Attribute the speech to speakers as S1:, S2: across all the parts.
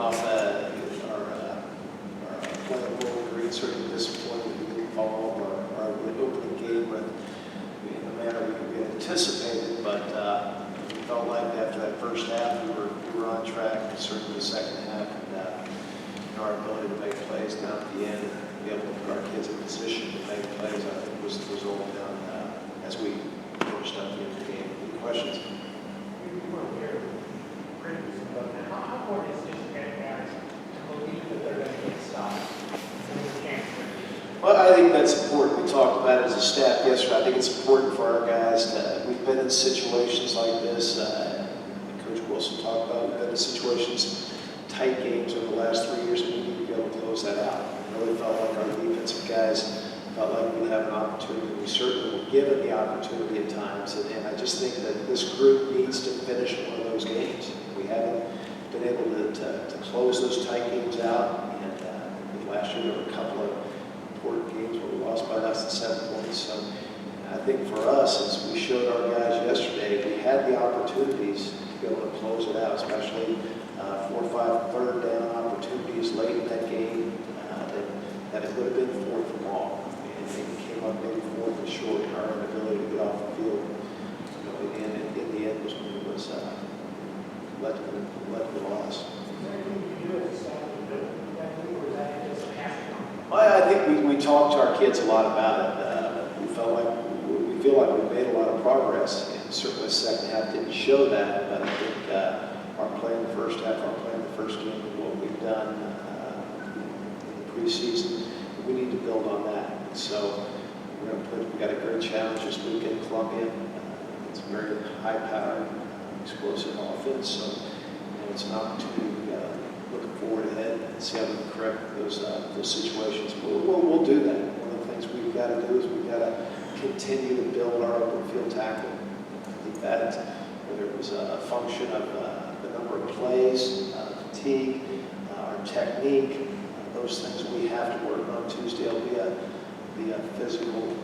S1: off our playing Bowling Green, certainly disappointed that we didn't follow up our opening game with in the manner we anticipated, but we felt like after that first half we were on track, and certainly the second half, and our ability to make plays down at the end and be able to put our kids in position to make plays, I think was all down as we finished up the end of the game. Any questions?
S2: We weren't here previously, but how important is this getting guys to believe that they're going to get stopped?
S1: Well, I think that's important. We talked about it as a staff yesterday. I think it's important for our guys to, we've been in situations like this. Coach Wilson talked about, we've been in situations, tight games over the last 3 years, and we need to be able to close that out. I really felt like our defensive guys felt like we'd have an opportunity. We certainly were given the opportunity at times, and I just think that this group needs to finish one of those games. We haven't been able to close those tight games out, and last year there were a couple of important games where we lost by less than 7 points. So I think for us, as we showed our guys yesterday, we had the opportunities to be able to close it out, especially 4 or 5 third down opportunities late in that game that it would have been fourth and long. And it came up maybe fourth and short in our inability to get off the field. In the end was when it was led to the loss. Well, I think we talked to our kids a lot about it. We feel like we made a lot of progress, and certainly the second half didn't show that. But I think our play in the first half, our play in the first game, and what we've done in the preseason, we need to build on that. So we've got a great challenge this week in Columbia. It's a very high-powered, explosive offense. So it's an opportunity. Looking forward ahead and see how we can correct those situations. We'll do that. One of the things we've got to do is we've got to continue to build our open field tackle. I think that whether it was a function of the number of plays, fatigue, our technique, those things we have to work on. Tuesday will be a physical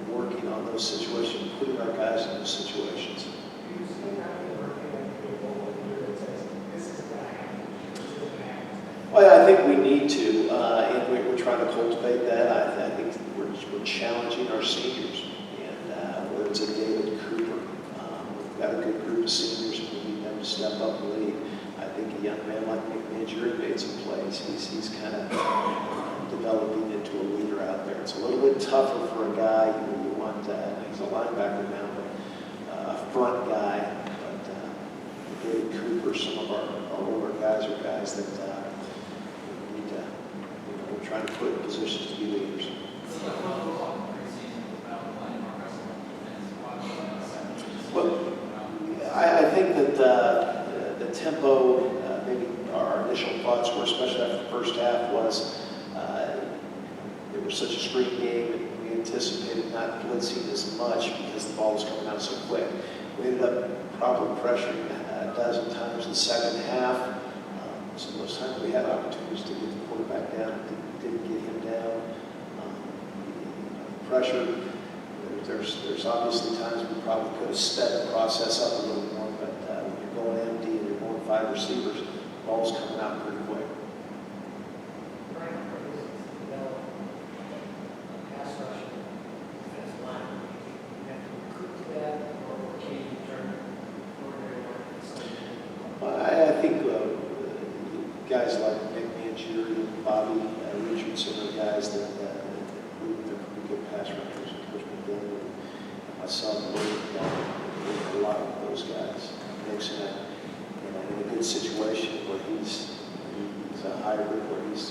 S1: working on those situations, putting our guys in those situations. Well, I think we need to, and we're trying to cultivate that. I think we're challenging our seniors, and whether it's a David Cooper, we've got a good group of seniors, and we need them to step up and lead. I think a young man like McNigery made some plays. He's kind of developing into a leader out there. It's a little bit tougher for a guy who you want. He's a linebacker now, but a front guy. But David Cooper, some of our older guys are guys that. We're trying to put in positions to be leaders. Well, I think that the tempo, maybe our initial thoughts were, especially after the first half, was it was such a screen game, and we anticipated not blitzing as much because the ball was coming out so quick. We ended up probably pressuring a dozen times in the second half. So most times we had opportunities to get the quarterback down, didn't get him down. Pressure, there's obviously times we probably could have sped the process up a little more, but when you're going empty and you're going 5 receivers, the ball's coming out pretty quick. I think guys like McNigery and Bobby Richardson are guys that prove they're pretty good pass rushers. Coach McDaniel and myself work a lot with those guys. Nick's in a good situation where he's a hybrid, where he's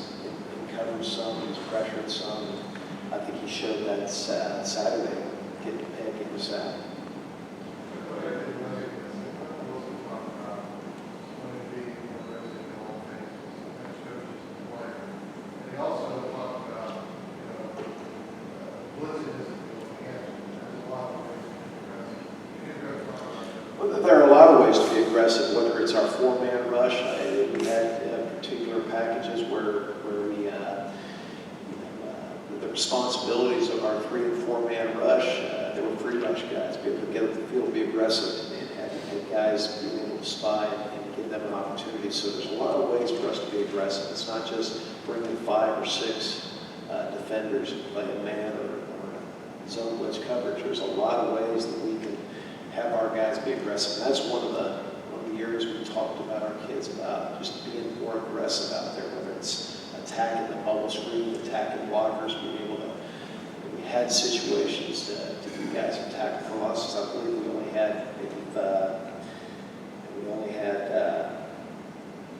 S1: covering some, he's pressuring some. I think he showed that Saturday, getting the pick in the sack. There are a lot of ways to be aggressive, whether it's our 4-man rush. We had particular packages where we, the responsibilities of our 3- and 4-man rush, they were free rush guys, be able to get up the field, be aggressive, and had guys being able to spy and give them an opportunity. So there's a lot of ways we aggressive. It's not just bringing 5 or 6 defenders and play a man or zone blitz coverage. There's a lot of ways that we can have our guys be aggressive. And that's one of the areas we talked about our kids about, just being more aggressive out there, whether it's attacking the bubble screen, attacking blockers, being able to. We had situations to do guys in tackle for losses. I believe we only had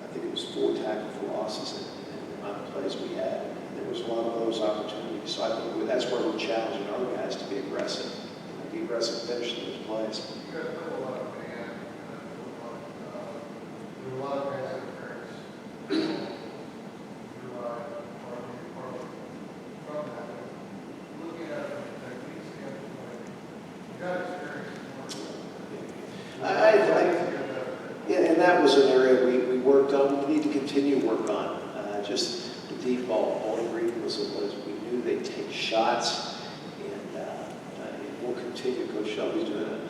S1: I think it was 4 tackle for losses in the amount of plays we had. And there was a lot of those opportunities. So I think that's where we're challenging our guys to be aggressive. Be aggressive, finish those plays.
S3: You guys put a lot of man, there were a lot of guys that parents derive from that. Looking at it from a technique standpoint, you got experience
S1: Yeah, and that was an area we worked on. We need to continue to work on. Just the deep ball. Bowling Green was we knew they'd take shots, and we'll continue. Coach Shelby's doing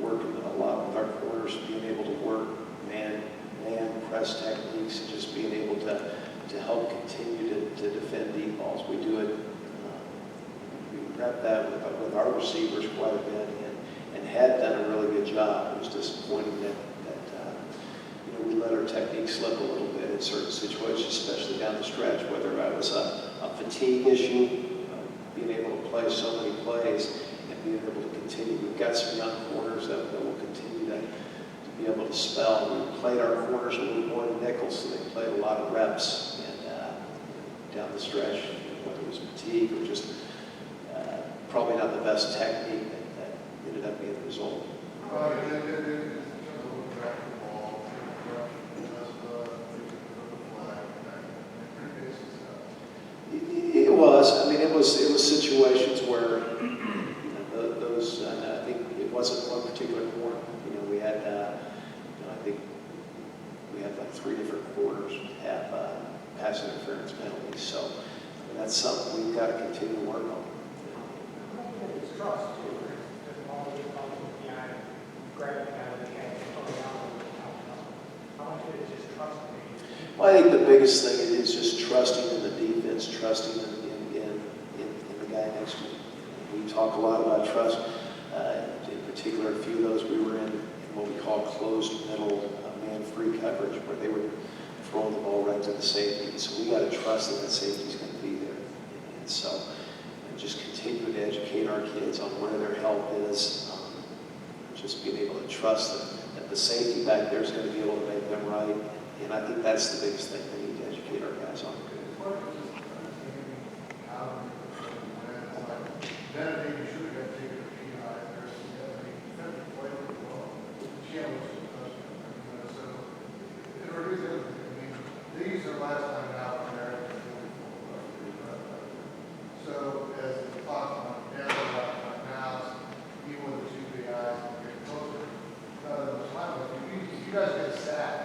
S1: working a lot with our corners, being able to work man press techniques, and just being able to help continue to defend deep balls. We do it. We rep that with our receivers quite a bit, and had done a really good job. It was disappointing that we let our technique slip a little bit in certain situations, especially down the stretch, whether it was a fatigue issue, being able to play so many plays and being able to continue. We've got some young corners that will continue to be able to spell. We played our corners a little more than nickels, so they played a lot of reps and down the stretch, whether it was fatigue or just probably not the best technique that ended up being the result. It was. I mean, it was situations where those. I think it wasn't one particular corner. We had. I think we had like 3 different quarters have pass interference penalties. So that's something we've got to continue to work on.
S2: It's trust too. There's all these problems behind grabbing out of the head and coming out. How much of it is just trust?
S1: Well, I think the biggest thing is just trusting in the defense, trusting in the guy next to you. We talk a lot about trust. In particular, a few of those we were in what we call closed middle man-free coverage, where they were throwing the ball right to the safety. So we got to trust that safety's going to be there. And so just continue to educate our kids on where their help is. Just being able to trust that the safety back there is going to be able to make them right. And I think that's the biggest thing we need to educate our guys on.
S3: These are last time out there. So as the clock on down now, even with the 2 big eyes getting closer, you guys get sacked.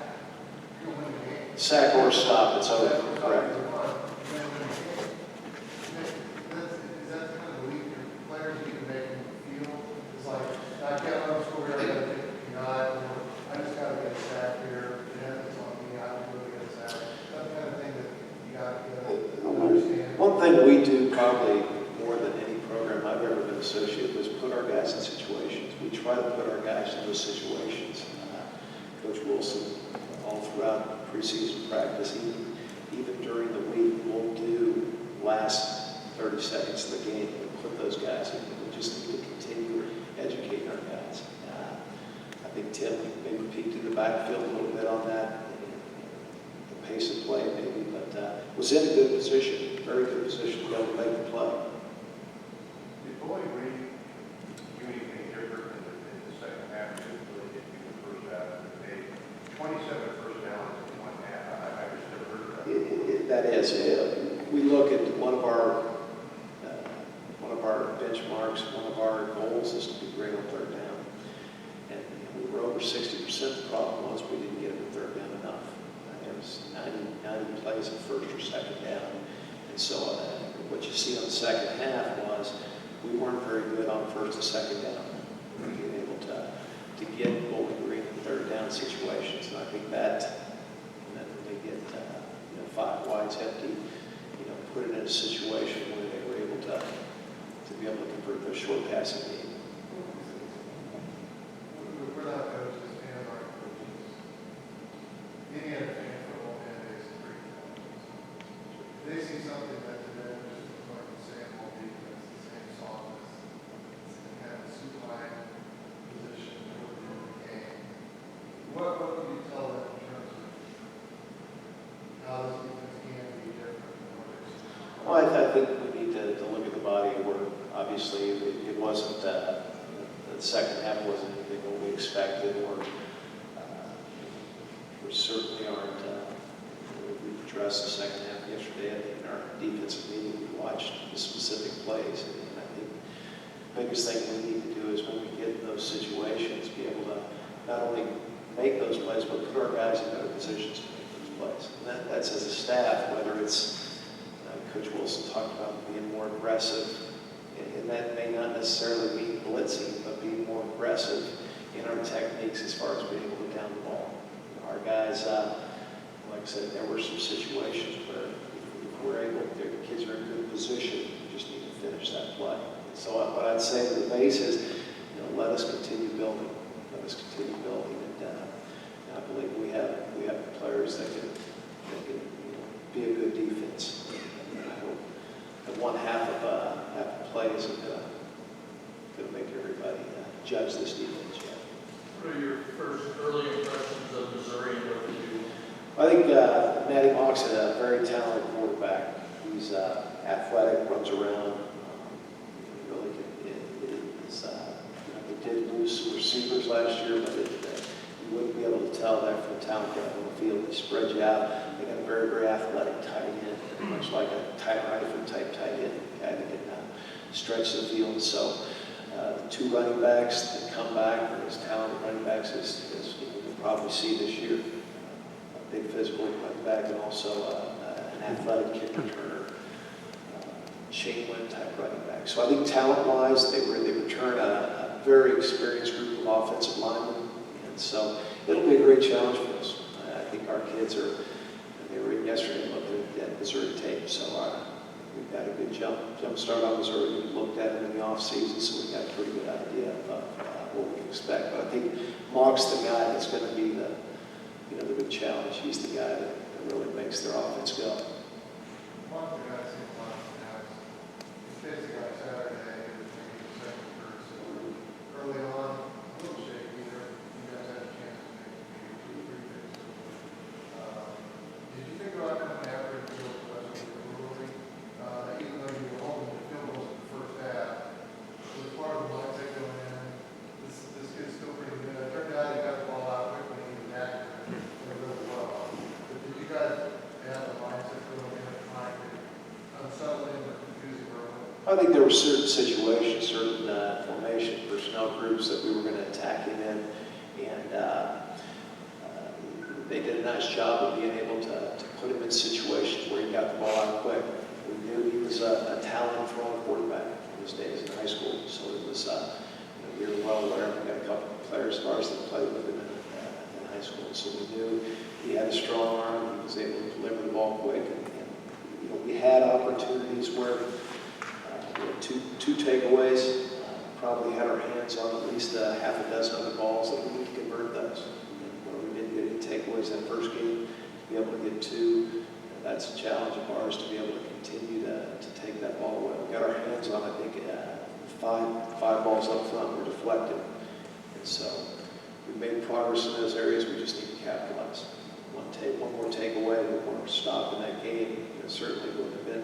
S1: Sack or stop, it's over. Correct.
S3: Is that kind of the lead your players need to make them feel? It's like, I can't run score here, I got to take the guy, or I just got to get a sack here, and it's on me, I can really get a sack. That kind of thing that you got to understand.
S1: One thing we do probably more than any program I've ever been associated with is put our guys in situations. We try to put our guys in those situations. Coach Wilson, all throughout preseason practice, even during the week, we'll do last 30 seconds of the game and put those guys in. We just need to continue educating our guys. I think Tim maybe peeked in the backfield a little bit on that, the pace of play maybe, but was in a good position, very good position to be able to make the play.
S4: Did Bowling Green do anything different in the second half than really did in the first half? They 27 first downs in 1 half. I just never heard of that.
S1: That is, we look at one of our benchmarks, one of our goals is to be great on 3rd down. And we were over 60%. The problem was we didn't get it 3rd down enough. It was 90 plays in 1st or 2nd down. And so what you see on the second half was we weren't very good on 1st and 2nd down. Being able to get Bowling Green in 3rd down situations. And I think that they get lines empty, put it in a situation where they were able to be able to convert those short passing games.
S3: We're not coaches, and our coaches. Any other fan football fan base is pretty coaches. They see something that to them just looks like the same old defense, the same softness, kind of supine position within the game. What do you tell them in terms of how this defense can be different than what they're seeing?
S1: Well, I think we need to look at the body of work. Obviously, it wasn't, the second half wasn't anything what we expected, or we certainly aren't. We addressed the second half yesterday. I think in our defensive meeting, we watched the specific plays. And I think the biggest thing we need to do is when we get in those situations, be able to not only make those plays, but put our guys in better positions to make those plays. And that's as a staff, whether it's Coach Wilson talked about being more aggressive, and that may not necessarily mean blitzing, but being more aggressive in our techniques as far as being able to down the ball. Our guys, like I said, there were some situations where if we're able, the kids are in good position, we just need to finish that play. So what I'd say to the base is, let us continue building. Let us continue building, and I believe we have players that can be a good defense. And I hope that one half of play isn't going to make everybody judge this defense yet.
S5: What are your first early impressions of Missouri and what they do?
S1: I think Matty Mock's a very talented quarterback. He's athletic, runs around. Really they did lose some receivers last year, but you wouldn't be able to tell that from the talent on the field. They spread you out. They got a very, very athletic tight end, much like a Tyler Eifert type tight end, guy that can stretch the field. So the two running backs that come back, or as talented running backs as you can probably see this year. A big physical running back, and also an athletic kick returner, chain win type running back. So I think talent-wise, they return a very experienced group of offensive linemen, and so it'll be a great challenge for us. I think our kids they were in yesterday looking at Missouri tape, so we've got a good jump start on Missouri. We looked at it in the off-season, so we got a pretty good idea of what we can expect. But I think Mock's the guy that's going to be the big challenge. He's the guy that really makes their offense go.
S3: One thing I've seen a lot now is basically on Saturday, it was maybe the second, third, so early on, a little shaky there. You guys had a chance to make maybe 2 or 3 things. Did you think about coming after the field the rest of the early? Even though you were holding the field goals in the first half, was part of the mindset going in, this kid's still pretty good. It turned out he got the ball out quickly, he was accurate, really well. But did you guys have the mindset going in and trying to unsettling or confusing early?
S1: I think there were certain situations, certain formation, personnel groups that we were going to attack him in, and they did a nice job of being able to put him in situations where he got the ball out quick. We knew he was a talented throwing quarterback in his days in high school, so it was, we were well aware. We got a couple of players of ours that played with him in high school, so we knew he had a strong arm. He was able to deliver the ball quick, and we had opportunities where two takeaways. Probably had our hands on at least half a dozen other balls that we need to convert those. Where we didn't get any takeaways that first game, to be able to get 2, that's a challenge of ours to be able to continue to take that ball away. We got our hands on, I think, 5 balls up front were deflected. And so we made progress in those areas. We just need to capitalize. One more takeaway, one more stop in that game, certainly would have been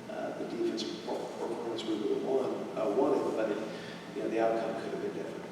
S1: the defensive performance we would have wanted, but the outcome could have been different.